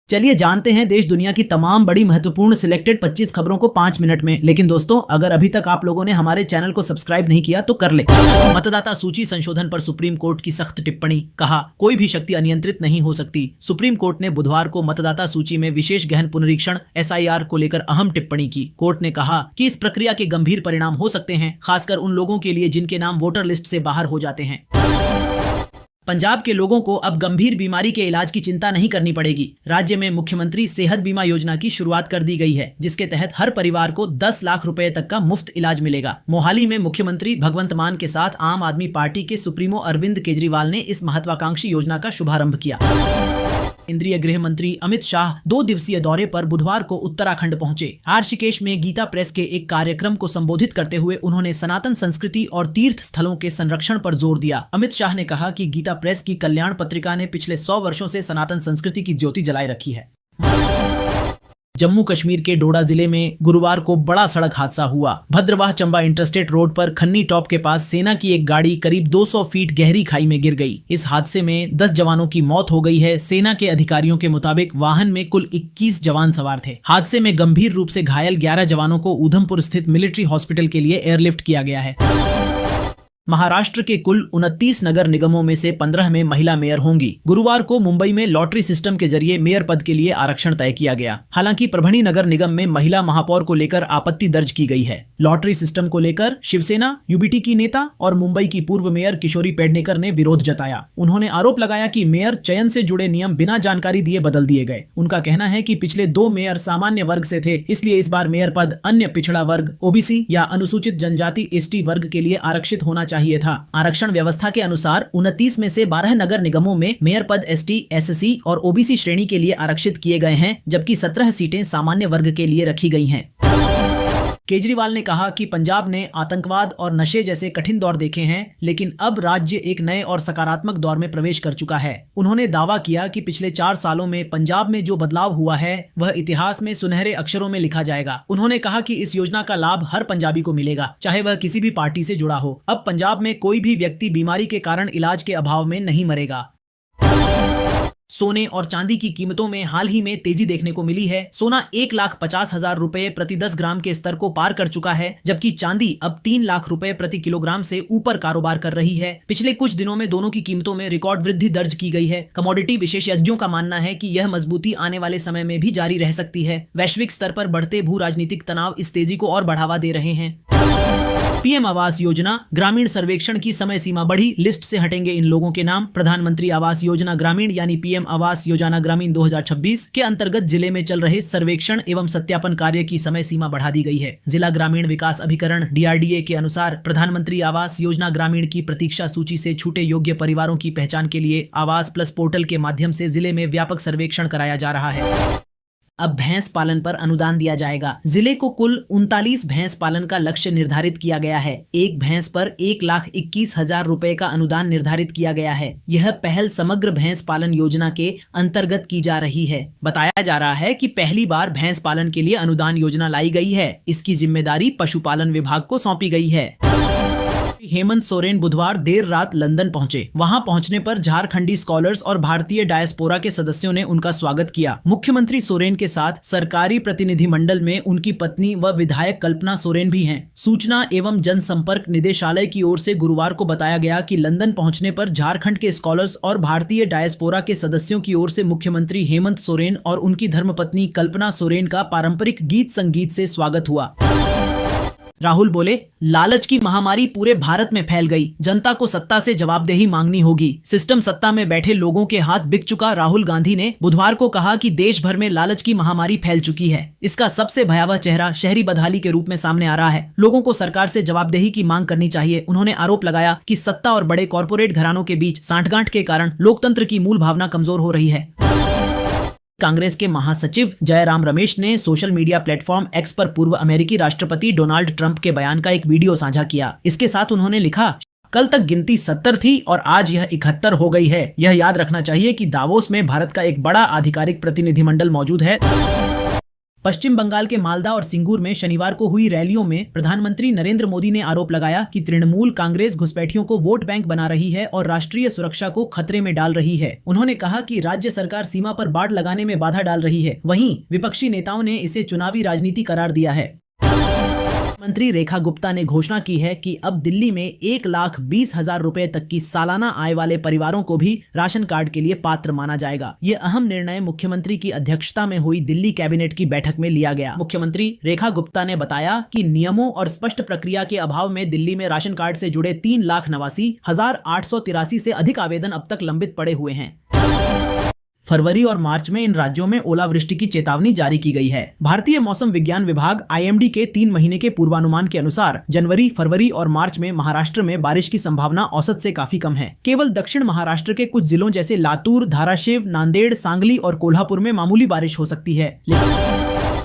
चलिए जानते हैं देश दुनिया की तमाम बड़ी महत्वपूर्ण सिलेक्टेड 25 खबरों को 5 मिनट में। लेकिन दोस्तों, अगर अभी तक आप लोगों ने हमारे चैनल को सब्सक्राइब नहीं किया तो कर ले। मतदाता सूची संशोधन पर सुप्रीम कोर्ट की सख्त टिप्पणी। कहा, कोई भी शक्ति अनियंत्रित नहीं हो सकती। सुप्रीम कोर्ट ने बुधवार को मतदाता सूची में विशेष गहन पुनरीक्षण SIR को लेकर अहम टिप्पणी की। कोर्ट ने कहा कि इस प्रक्रिया के गंभीर परिणाम हो सकते हैं, खासकर उन लोगों के लिए जिनके नाम वोटर लिस्ट से बाहर हो जाते हैं। पंजाब के लोगों को अब गंभीर बीमारी के इलाज की चिंता नहीं करनी पड़ेगी। राज्य में मुख्यमंत्री सेहत बीमा योजना की शुरुआत कर दी गई है, जिसके तहत हर परिवार को 10 लाख रुपए तक का मुफ्त इलाज मिलेगा। मोहाली में मुख्यमंत्री भगवंत मान के साथ आम आदमी पार्टी के सुप्रीमो अरविंद केजरीवाल ने इस महत्वाकांक्षी योजना का शुभारंभ किया। केंद्रीय गृह मंत्री अमित शाह 2 दिवसीय दौरे पर बुधवार को उत्तराखंड पहुंचे। ऋषिकेश में गीता प्रेस के एक कार्यक्रम को संबोधित करते हुए उन्होंने सनातन संस्कृति और तीर्थ स्थलों के संरक्षण पर जोर दिया। अमित शाह ने कहा कि गीता प्रेस की कल्याण पत्रिका ने पिछले 100 वर्षों से सनातन संस्कृति की ज्योति जलाए रखी है। जम्मू कश्मीर के डोडा जिले में गुरुवार को बड़ा सड़क हादसा हुआ। भद्रवाह चंबा इंटरस्टेट रोड पर खन्नी टॉप के पास सेना की एक गाड़ी करीब 200 फीट गहरी खाई में गिर गई। इस हादसे में 10 जवानों की मौत हो गई है। सेना के अधिकारियों के मुताबिक वाहन में कुल 21 जवान सवार थे। हादसे में गंभीर रूप से घायल 11 जवानों को उधमपुर स्थित मिलिट्री हॉस्पिटल के लिए एयरलिफ्ट किया गया है। महाराष्ट्र के कुल 29 नगर निगमों में से 15 में महिला मेयर होंगी। गुरुवार को मुंबई में लॉटरी सिस्टम के जरिए मेयर पद के लिए आरक्षण तय किया गया। हालांकि परभणी नगर निगम में महिला महापौर को लेकर आपत्ति दर्ज की गई है। लॉटरी सिस्टम को लेकर शिवसेना, UBT की नेता और मुंबई की पूर्व मेयर किशोरी पेडनेकर ने विरोध जताया। उन्होंने आरोप लगाया कि मेयर चयन से जुड़े नियम बिना जानकारी दिए बदल दिए गए। उनका कहना है कि पिछले 2 मेयर सामान्य वर्ग से थे, इसलिए इस बार मेयर पद अन्य पिछड़ा वर्ग, OBC या अनुसूचित जनजाति ST वर्ग के लिए आरक्षित होना चाहिए था। आरक्षण व्यवस्था के अनुसार 29 में से 12 नगर निगमों में मेयर पद ST, SC और OBC श्रेणी के लिए आरक्षित किए गए हैं, जबकि 17 सीटें सामान्य वर्ग के लिए रखी गई हैं। केजरीवाल ने कहा कि पंजाब ने आतंकवाद और नशे जैसे कठिन दौर देखे हैं, लेकिन अब राज्य एक नए और सकारात्मक दौर में प्रवेश कर चुका है। उन्होंने दावा किया कि पिछले 4 सालों में पंजाब में जो बदलाव हुआ है वह इतिहास में सुनहरे अक्षरों में लिखा जाएगा। उन्होंने कहा कि इस योजना का लाभ हर पंजाबी को मिलेगा, चाहे वह किसी भी पार्टी से जुड़ा हो। अब पंजाब में कोई भी व्यक्ति बीमारी के कारण इलाज के अभाव में नहीं मरेगा। सोने और चांदी की कीमतों में हाल ही में तेजी देखने को मिली है। सोना 1,50,000 रुपए प्रति 10 ग्राम के स्तर को पार कर चुका है, जबकि चांदी अब 3 लाख रुपए प्रति किलोग्राम से ऊपर कारोबार कर रही है। पिछले कुछ दिनों में दोनों की कीमतों में रिकॉर्ड वृद्धि दर्ज की गई है। कमोडिटी विशेषज्ञों का मानना है कि यह मजबूती आने वाले समय में भी जारी रह सकती है। वैश्विक स्तर पर बढ़ते भू राजनीतिक तनाव इस तेजी को और बढ़ावा दे रहे हैं। PM आवास योजना ग्रामीण सर्वेक्षण की समय सीमा बढ़ी, लिस्ट से हटेंगे इन लोगों के नाम। प्रधानमंत्री आवास योजना ग्रामीण यानी PM आवास योजना ग्रामीण 2026 के अंतर्गत जिले में चल रहे सर्वेक्षण एवं सत्यापन कार्य की समय सीमा बढ़ा दी गई है। जिला ग्रामीण विकास अभिकरण DRDA के अनुसार प्रधानमंत्री आवास योजना ग्रामीण की प्रतीक्षा सूची से छूटे योग्य परिवारों की पहचान के लिए आवास प्लस पोर्टल के माध्यम से जिले में व्यापक सर्वेक्षण कराया जा रहा है। अब भैंस पालन पर अनुदान दिया जाएगा। जिले को कुल 39 भैंस पालन का लक्ष्य निर्धारित किया गया है। एक भैंस पर 1,21,000 रुपए का अनुदान निर्धारित किया गया है। यह पहल समग्र भैंस पालन योजना के अंतर्गत की जा रही है। बताया जा रहा है कि पहली बार भैंस पालन के लिए अनुदान योजना लाई गई है। इसकी जिम्मेदारी पशुपालन विभाग को सौंपी गई है। हेमंत सोरेन बुधवार देर रात लंदन पहुंचे। वहां पहुंचने पर झारखंडी स्कॉलर्स और भारतीय डायस्पोरा के सदस्यों ने उनका स्वागत किया। मुख्यमंत्री सोरेन के साथ सरकारी प्रतिनिधिमंडल में उनकी पत्नी व विधायक कल्पना सोरेन भी हैं। सूचना एवं जनसंपर्क निदेशालय की ओर से गुरुवार को बताया गया कि लंदन पहुंचने पर झारखंड के स्कॉलर्स और भारतीय डायस्पोरा के सदस्यों की ओर से मुख्यमंत्री हेमंत सोरेन और उनकी धर्मपत्नी कल्पना सोरेन का पारंपरिक गीत संगीत से स्वागत हुआ। राहुल बोले, लालच की महामारी पूरे भारत में फैल गई। जनता को सत्ता से जवाबदेही मांगनी होगी। सिस्टम सत्ता में बैठे लोगों के हाथ बिक चुका राहुल गांधी ने बुधवार को कहा कि देश भर में लालच की महामारी फैल चुकी है। इसका सबसे भयावह चेहरा शहरी बदहाली के रूप में सामने आ रहा है। लोगों को सरकार से जवाबदेही की मांग करनी चाहिए। उन्होंने आरोप लगाया कि सत्ता और बड़े कॉरपोरेट घरानों के बीच सांठगांठ के कारण लोकतंत्र की मूल भावना कमजोर हो रही है। कांग्रेस के महासचिव जयराम रमेश ने सोशल मीडिया प्लेटफॉर्म X पर पूर्व अमेरिकी राष्ट्रपति डोनाल्ड ट्रंप के बयान का एक वीडियो साझा किया। इसके साथ उन्होंने लिखा, कल तक गिनती 70 थी और आज यह 71 हो गई है। यह याद रखना चाहिए कि दावोस में भारत का एक बड़ा आधिकारिक प्रतिनिधिमंडल मौजूद है। पश्चिम बंगाल के मालदा और सिंगूर में शनिवार को हुई रैलियों में प्रधानमंत्री नरेंद्र मोदी ने आरोप लगाया कि तृणमूल कांग्रेस घुसपैठियों को वोट बैंक बना रही है और राष्ट्रीय सुरक्षा को खतरे में डाल रही है। उन्होंने कहा कि राज्य सरकार सीमा पर बाड़ लगाने में बाधा डाल रही है। वहीं विपक्षी नेताओं ने इसे चुनावी राजनीति करार दिया है। मंत्री रेखा गुप्ता ने घोषणा की है कि अब दिल्ली में 1,20,000 रुपए तक की सालाना आय वाले परिवारों को भी राशन कार्ड के लिए पात्र माना जाएगा। ये अहम निर्णय मुख्यमंत्री की अध्यक्षता में हुई दिल्ली कैबिनेट की बैठक में लिया गया। मुख्यमंत्री रेखा गुप्ता ने बताया कि नियमों और स्पष्ट प्रक्रिया के अभाव में दिल्ली में राशन कार्ड से जुड़े 3,89,883 से अधिक आवेदन अब तक लंबित पड़े हुए हैं। फरवरी और मार्च में इन राज्यों में ओलावृष्टि की चेतावनी जारी की गई है। भारतीय मौसम विज्ञान विभाग IMD के 3 महीने के पूर्वानुमान के अनुसार जनवरी, फरवरी और मार्च में महाराष्ट्र में बारिश की संभावना औसत से काफी कम है। केवल दक्षिण महाराष्ट्र के कुछ जिलों जैसे लातूर, धाराशिव, नांदेड़, सांगली और कोल्हापुर में मामूली बारिश हो सकती है।